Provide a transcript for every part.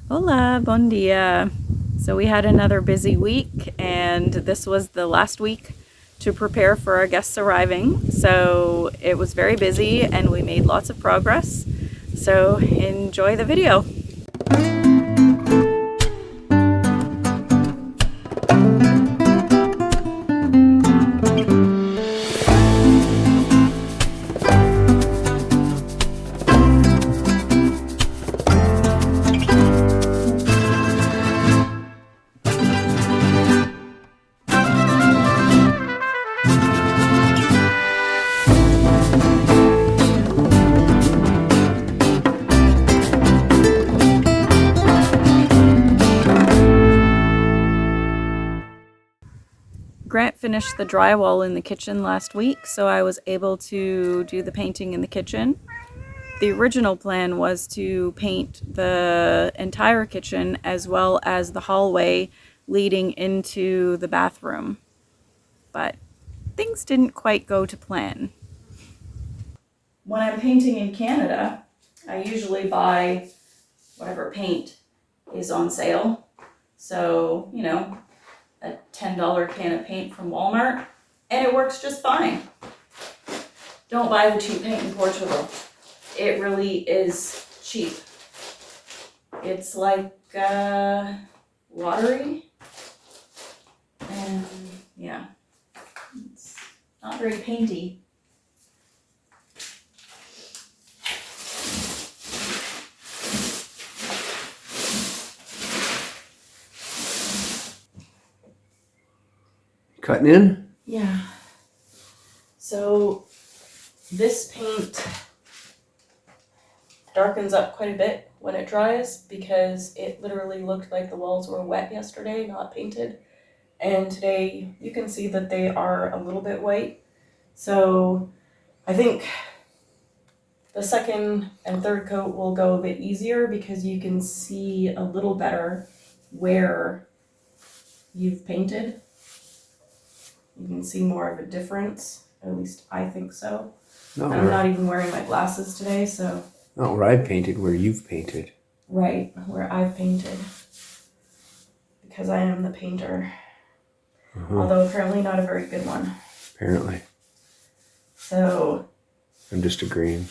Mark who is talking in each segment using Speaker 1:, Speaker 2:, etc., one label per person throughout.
Speaker 1: Hola, bon dia. So we had another busy week, and this was the last week to prepare for our guests arriving. So it was very busy, and we made lots of progress. So enjoy the video. Grant finished the drywall in the kitchen last week, so I was able to do the painting in the kitchen. The original plan was to paint the entire kitchen as well as the hallway leading into the bathroom, but things didn't quite go to plan. When I'm painting in Canada, I usually buy whatever paint is on sale. So, a $10 can of paint from Walmart, and it works just fine. Don't buy the cheap paint in Portugal. It really is cheap. It's like watery, and yeah, it's not very painty.
Speaker 2: Cutting in?
Speaker 1: Yeah. So this paint darkens up quite a bit when it dries because it literally looked like the walls were wet yesterday, not painted. And today you can see that they are a little bit white. So I think the second and third coat will go a bit easier because you can see a little better where you've painted. You can see more of a difference, at least I think so.
Speaker 2: Not
Speaker 1: I'm not even wearing my glasses today, so.
Speaker 2: Not where I painted, where you've painted.
Speaker 1: Right, where I've painted. Because I am the painter. Although apparently not a very good one.
Speaker 2: Apparently.
Speaker 1: So.
Speaker 2: I'm just agreeing.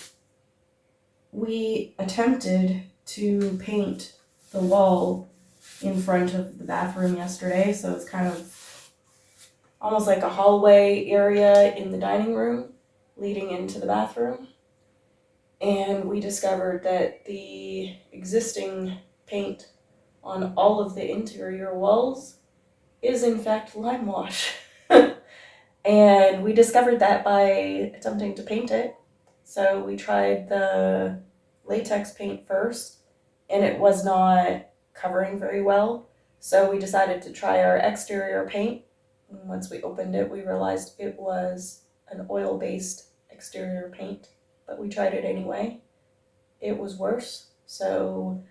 Speaker 1: We attempted to paint the wall in front of the bathroom yesterday, so it's kind of almost like a hallway area in the dining room leading into the bathroom. And we discovered that the existing paint on all of the interior walls is in fact limewash. And we discovered that by attempting to paint it. So we tried the latex paint first, and it was not covering very well. So we decided to try our exterior paint. And once we opened it, we realized it was an oil-based exterior paint, but we tried it anyway. It was worse. So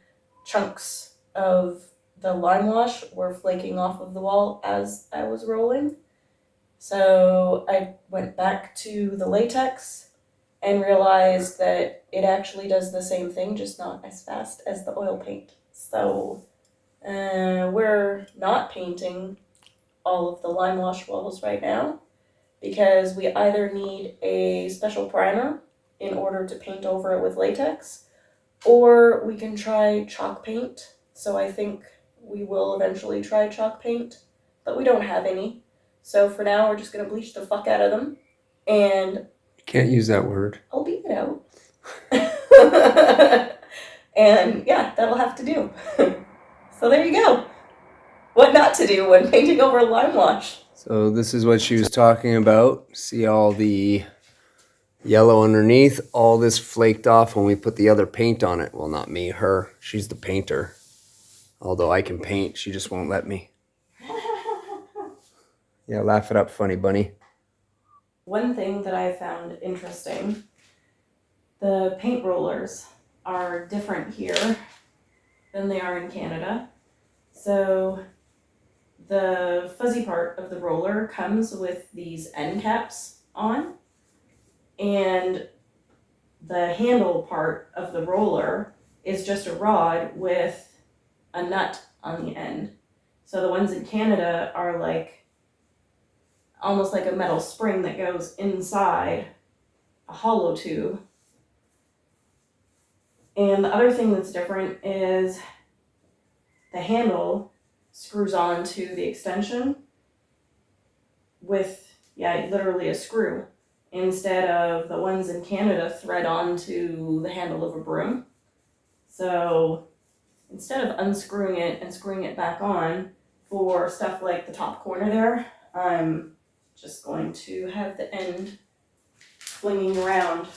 Speaker 1: chunks of the limewash were flaking off of the wall as I was rolling. So I went back to the latex and realized that it actually does the same thing, just not as fast as the oil paint. So we're not painting all of the limewash walls right now because we either need a special primer in order to paint over it with latex, or we can try chalk paint. So I think we will eventually try chalk paint, but we don't have any. So for now, we're just going to bleach the fuck out of them, and
Speaker 2: Can't use that word.
Speaker 1: I'll beat it out. And yeah, that'll have to do. So there you go. What not to do when painting over limewash.
Speaker 2: So this is what she was talking about. See all the yellow underneath? All this flaked off when we put the other paint on it. Well, not me, her. She's the painter. Although I can paint, she just won't let me. Yeah, laugh it up, funny bunny.
Speaker 1: One thing that I found interesting, the paint rollers are different here than they are in Canada. So the fuzzy part of the roller comes with these end caps on, and the handle part of the roller is just a rod with a nut on the end. So the ones in Canada are like almost like a metal spring that goes inside a hollow tube. And the other thing that's different is the handle screws on to the extension with, literally a screw, instead of the ones in Canada thread onto the handle of a broom. So instead of unscrewing it and screwing it back on for stuff like the top corner there, I'm just going to have the end flinging around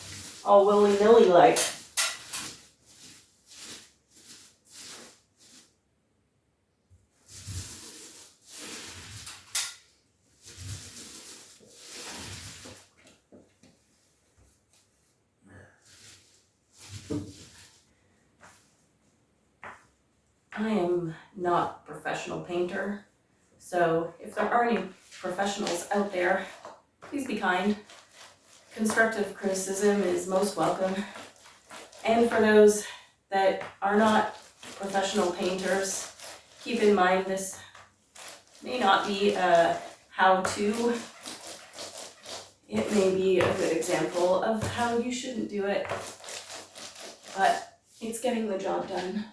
Speaker 1: all willy-nilly like. I am not a professional painter, so if there are any professionals out there, please be kind. Constructive criticism is most welcome. And for those that are not professional painters, keep in mind this may not be a how-to. It may be a good example of how you shouldn't do it, but it's getting the job done.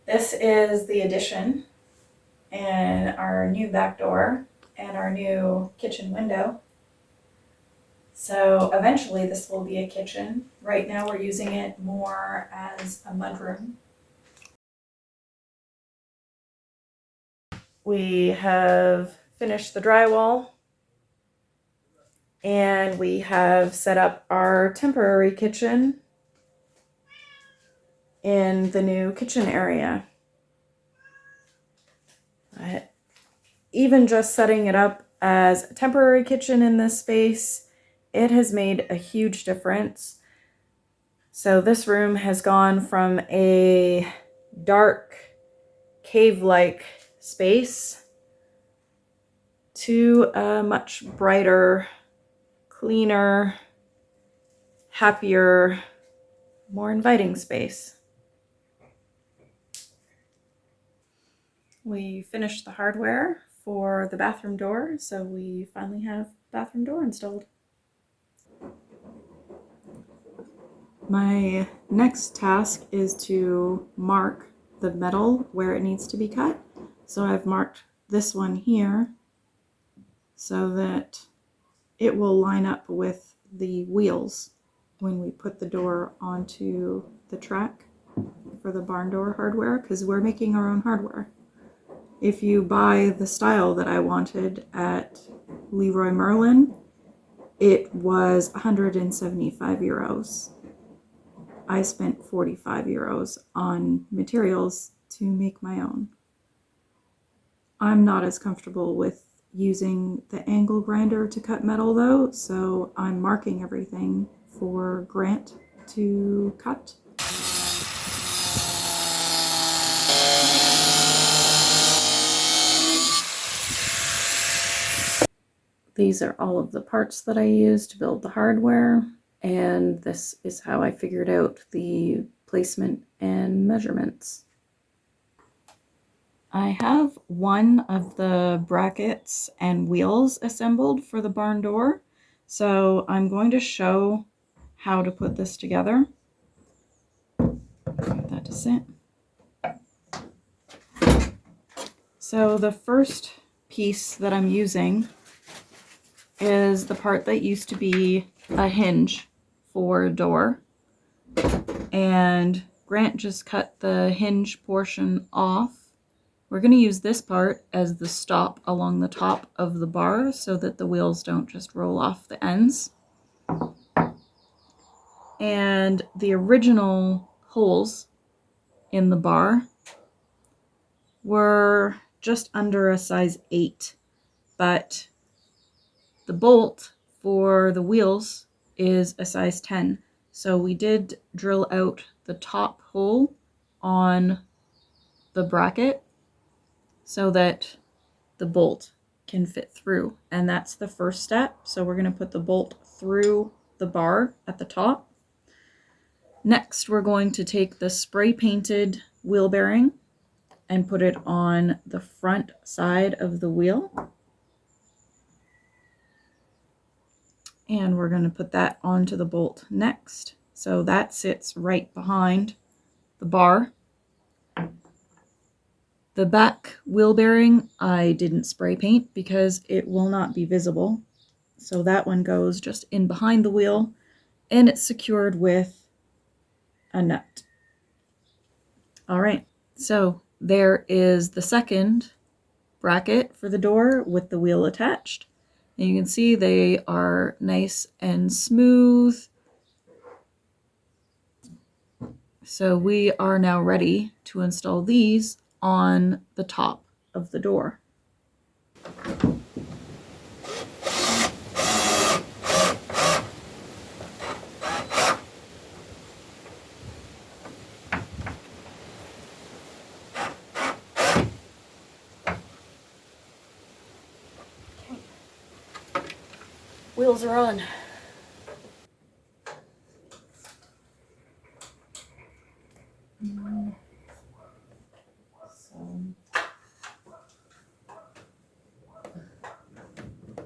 Speaker 1: This is the addition and our new back door and our new kitchen window. So eventually this will be a kitchen. Right now we're using it more as a mudroom. We have finished the drywall and we have set up our temporary kitchen in the new kitchen area. Even just setting it up as a temporary kitchen in this space, it has made a huge difference. So this room has gone from a dark cave-like space to a much brighter, cleaner, happier, more inviting space. We finished the hardware for the bathroom door, so we finally have bathroom door installed. My next task is to mark the metal where it needs to be cut. So I've marked this one here so that it will line up with the wheels when we put the door onto the track for the barn door hardware, because we're making our own hardware. If you buy the style that I wanted at Leroy Merlin, it was 175 euros. I spent 45 euros on materials to make my own. I'm not as comfortable with using the angle grinder to cut metal though, so I'm marking everything for Grant to cut. These are all of the parts that I used to build the hardware, and this is how I figured out the placement and measurements. I have one of the brackets and wheels assembled for the barn door, so I'm going to show how to put this together. Get that to sit. So the first piece that I'm using is the part that used to be a hinge for a door, and Grant just cut the hinge portion off. We're going to use this part as the stop along the top of the bar so that the wheels don't just roll off the ends. And the original holes in the bar were just under a size 8, but the bolt for the wheels is a size 10. So we did drill out the top hole on the bracket so that the bolt can fit through. And that's the first step. So we're going to put the bolt through the bar at the top. Next, we're going to take the spray painted wheel bearing and put it on the front side of the wheel. And we're going to put that onto the bolt next. So that sits right behind the bar. The back wheel bearing I didn't spray paint because it will not be visible. So that one goes just in behind the wheel, and it's secured with a nut. All right, so there is the second bracket for the door with the wheel attached. And you can see they are nice and smooth. So we are now ready to install these on the top of the door. Wheels are on. So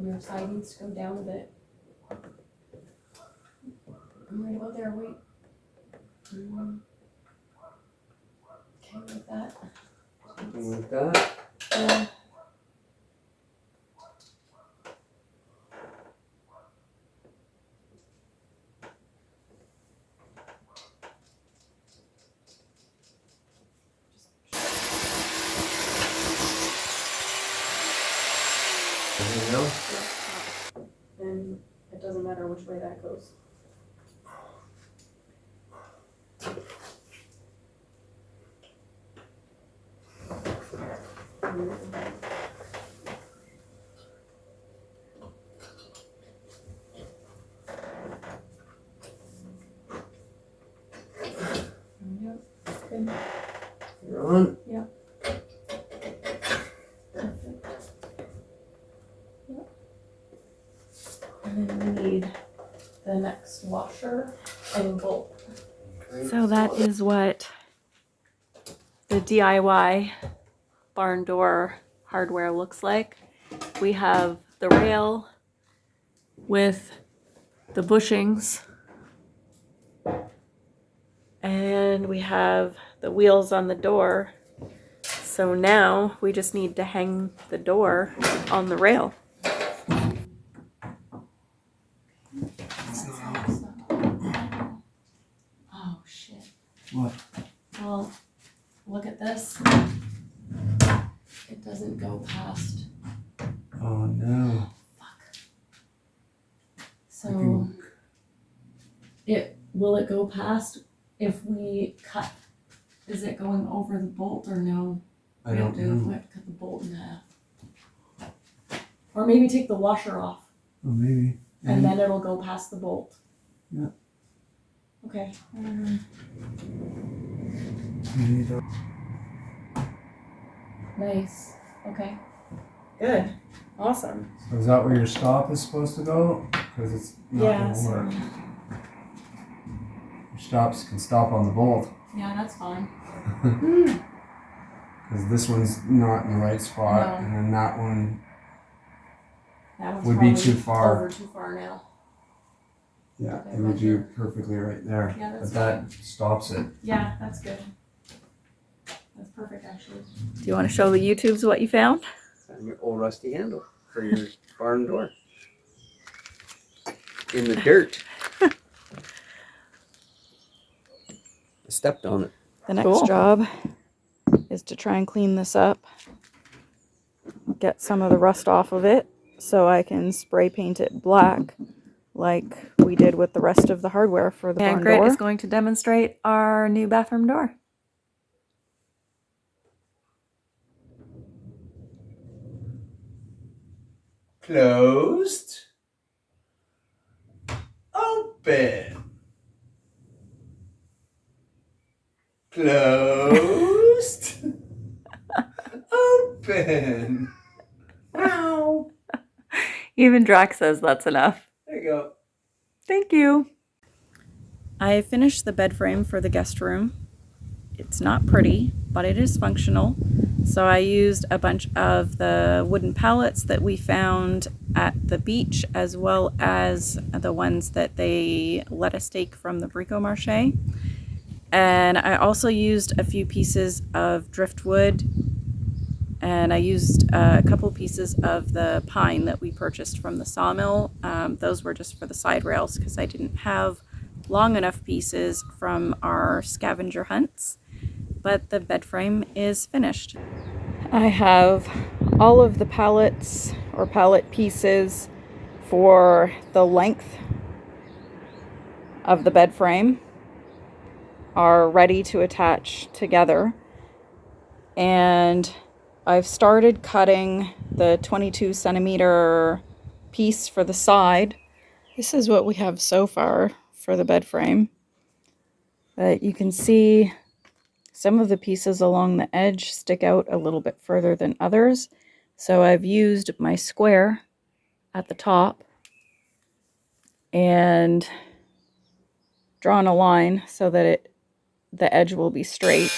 Speaker 1: your side needs to go down a bit. I'm right about there, wait. Okay, like that.
Speaker 2: Something like that.
Speaker 1: Yeah.
Speaker 2: There you go.
Speaker 1: And it doesn't matter which way that goes. Yep. Good.
Speaker 2: You're on.
Speaker 1: Yep. Perfect. Yep. And then we need the next washer and bolt.
Speaker 2: Okay.
Speaker 1: So that is what the DIY barn door hardware looks like. We have the rail with the bushings, and we have the wheels on the door. So now we just need to hang the door on the rail. Oh shit.
Speaker 2: What?
Speaker 1: Well, look at this. It doesn't go past.
Speaker 2: Oh no.
Speaker 1: So will it go past if we cut? Is it going over the bolt or no?
Speaker 2: I don't know.
Speaker 1: We have to cut the bolt in half. Or maybe take the washer off.
Speaker 2: Oh, maybe.
Speaker 1: And then it'll go past the bolt.
Speaker 2: Yeah.
Speaker 1: Okay. Nice. Okay. Good. Awesome.
Speaker 2: So is that where your stop is supposed to go? Because it's not going to work. Your stops can stop on the bolt.
Speaker 1: Yeah, that's fine.
Speaker 2: Because this one's not in the right spot,
Speaker 1: No.
Speaker 2: and then that one
Speaker 1: That one's
Speaker 2: would be
Speaker 1: probably
Speaker 2: too far.
Speaker 1: Over too far now.
Speaker 2: Yeah,
Speaker 1: Okay,
Speaker 2: it would be
Speaker 1: roger.
Speaker 2: perfectly right there.
Speaker 1: Yeah, that's
Speaker 2: but that stops it.
Speaker 1: Yeah, that's good. That's perfect, actually. Do you want to show the YouTubes what you found?
Speaker 2: Your old rusty handle for your barn door. In the dirt. I stepped on it.
Speaker 1: The next job is to try and clean this up. Get some of the rust off of it so I can spray paint it black like we did with the rest of the hardware for the barn door. And Grit is going to demonstrate our new bathroom door.
Speaker 2: Closed. Open. Closed. Open. sleeping. Wow.
Speaker 3: Even Drax says that's enough.
Speaker 2: There you go.
Speaker 3: Thank you. I finished the bed frame for the guest room. It's not pretty, but it is functional. So I used a bunch of the wooden pallets that we found at the beach, as well as the ones that they let us take from the Brico-Marché. And I also used a few pieces of driftwood, and I used a couple pieces of the pine that we purchased from the sawmill. Those were just for the side rails because I didn't have long enough pieces from our scavenger hunts. But the bed frame is finished. I have all of the pallets or pallet pieces for the length of the bed frame are ready to attach together, and I've started cutting the 22 centimeter piece for the side. This is what we have so far for the bed frame, but you can see some of the pieces along the edge stick out a little bit further than others. So I've used my square at the top and drawn a line so that the edge will be straight.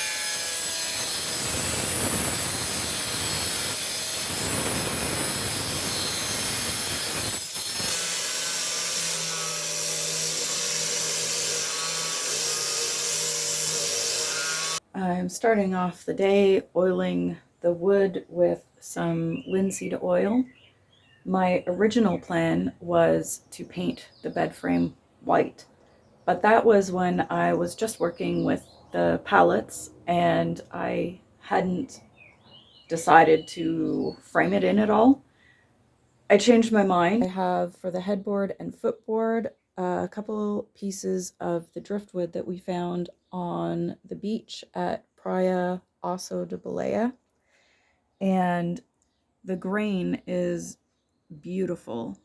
Speaker 3: I'm starting off the day oiling the wood with some linseed oil. My original plan was to paint the bed frame white, but that was when I was just working with the pallets and I hadn't decided to frame it in at all. I changed my mind. I have for the headboard and footboard a couple pieces of the driftwood that we found on the beach at Praia Osso de Baleia, and the grain is beautiful,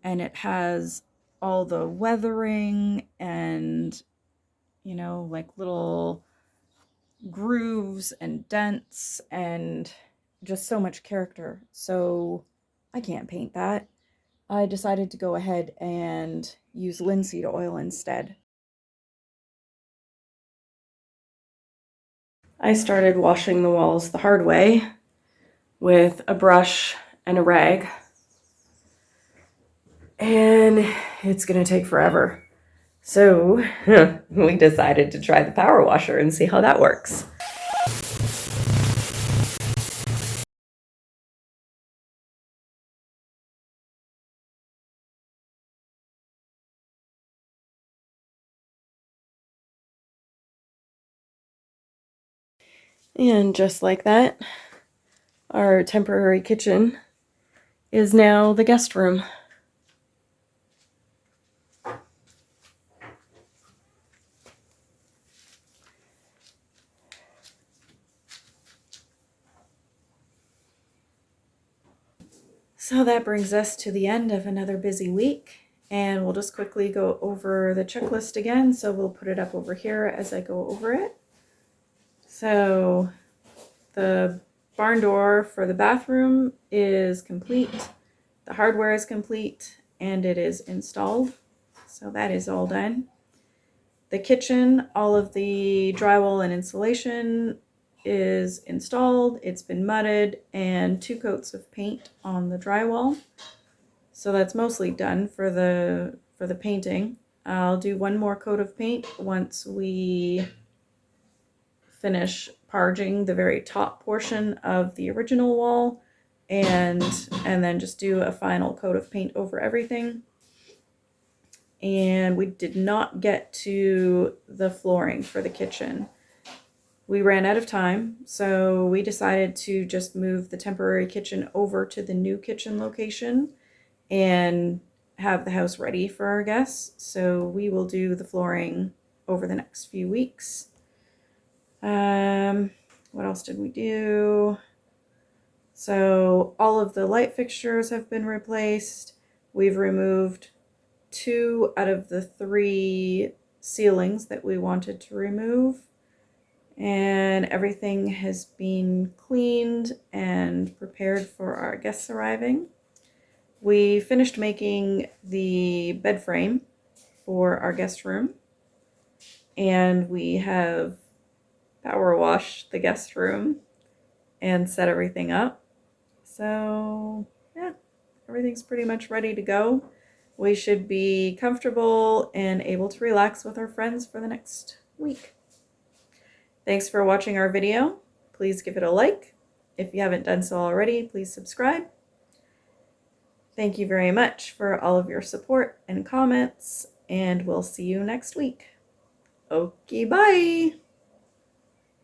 Speaker 3: and it has all the weathering and, you know, like little grooves and dents and just so much character. So I can't paint that. I decided to go ahead and use linseed oil instead. I started washing the walls the hard way with a brush and a rag, and it's gonna take forever. So we decided to try the power washer and see how that works. And just like that, our temporary kitchen is now the guest room. So that brings us to the end of another busy week, and we'll just quickly go over the checklist again. So we'll put it up over here as I go over it. So the barn door for the bathroom is complete, the hardware is complete, and it is installed. So that is all done. The kitchen, all of the drywall and insulation is installed, it's been mudded, and 2 coats of paint on the drywall. So that's mostly done for the painting. I'll do 1 more coat of paint once we finish parging the very top portion of the original wall, and then just do a final coat of paint over everything. And we did not get to the flooring for the kitchen. We ran out of time, so we decided to just move the temporary kitchen over to the new kitchen location and have the house ready for our guests. So we will do the flooring over the next few weeks. What else did we do? So all of the light fixtures have been replaced. We've removed 2 out of the 3 ceilings that we wanted to remove, and everything has been cleaned and prepared for our guests arriving. We finished making the bed frame for our guest room, and we have power washed the guest room and set everything up. So yeah, everything's pretty much ready to go. We should be comfortable and able to relax with our friends for the next week. Thanks for watching our video. Please give it a like. If you haven't done so already, please subscribe. Thank you very much for all of your support and comments, and we'll see you next week. Okay, bye!